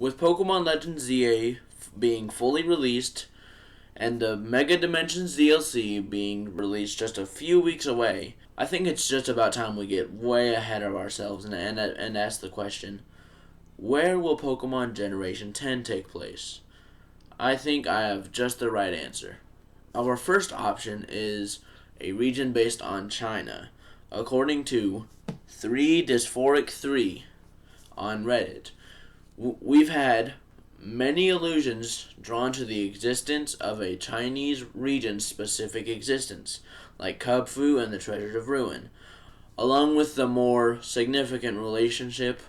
With Pokemon Legends ZA being fully released and the Mega Dimensions DLC being released just a few weeks away, I think it's just about time we get way ahead of ourselves and ask the question, where will Pokemon Generation 10 take place? I think I have just the right answer. Our first option is a region based on China, according to 3Dysphoric3 on Reddit. We've had many allusions drawn to the existence of a Chinese region-specific existence, like Kubfu and the Treasures of Ruin, along with the more significant relationship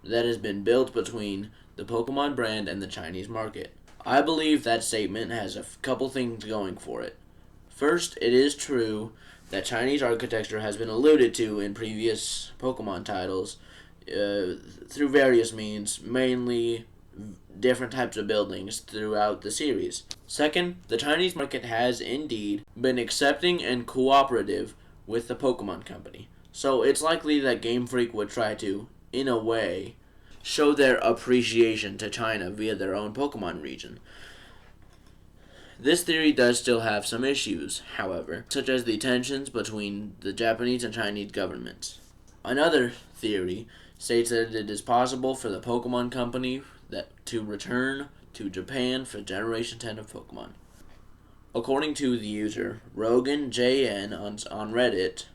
that has been built between the Pokemon brand and the Chinese market. I believe that statement has a couple things going for it. First, it is true that Chinese architecture has been alluded to in previous Pokemon titles through various means, mainly different types of buildings throughout the series. Second, the Chinese market has indeed been accepting and cooperative with the Pokemon Company, so it's likely that Game Freak would try to, in a way, show their appreciation to China via their own Pokemon region. This theory does still have some issues, however, such as the tensions between the Japanese and Chinese governments. Another theory states that it is possible for the Pokemon Company to return to Japan for Generation 10 of Pokemon. According to the user RoganJN on Reddit,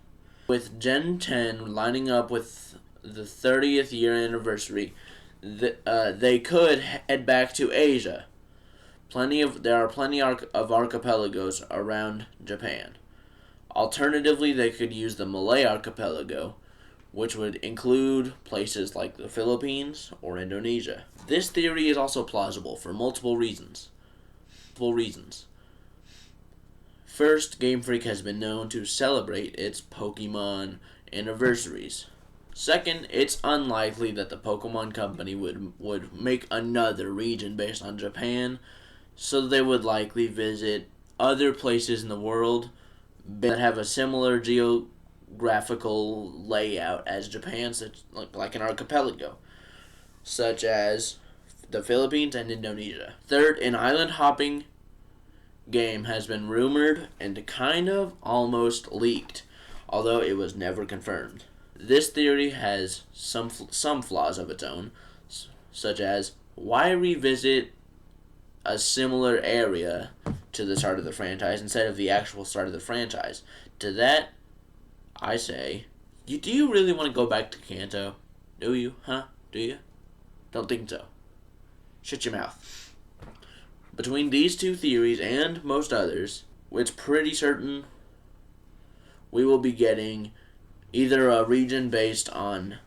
with Gen 10 lining up with the 30th year anniversary, they could head back to Asia. There are plenty of archipelagos around Japan. Alternatively, they could use the Malay archipelago, which would include places like the Philippines or Indonesia. This theory is also plausible for multiple reasons. First, Game Freak has been known to celebrate its Pokemon anniversaries. Second, it's unlikely that the Pokemon Company would make another region based on Japan, so they would likely visit other places in the world that have a similar geographical layout as Japan, such like an archipelago, such as the Philippines and Indonesia. Third, an island hopping game has been rumored and kind of almost leaked, although it was never confirmed. This theory has some flaws of its own, such as, why revisit a similar area to the start of the franchise instead of the actual start of the franchise? To that, I say, do you really want to go back to Kanto? Do you? Huh? Do you? Don't think so. Shut your mouth. Between these two theories and most others, it's pretty certain we will be getting either a region based on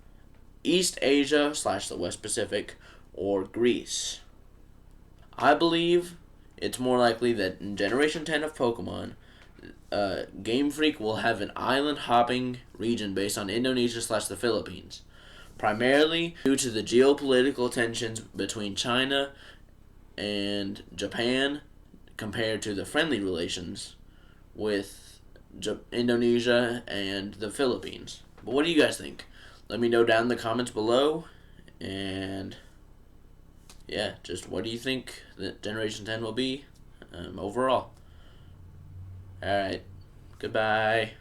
East Asia / the West Pacific or Greece. I believe it's more likely that in Generation 10 of Pokemon, Game Freak will have an island hopping region based on Indonesia / the Philippines, primarily due to the geopolitical tensions between China and Japan compared to the friendly relations with Indonesia and the Philippines. But what do you guys think? Let me know down in the comments below, and yeah, just what do you think that Generation 10 will be overall? Alright, goodbye.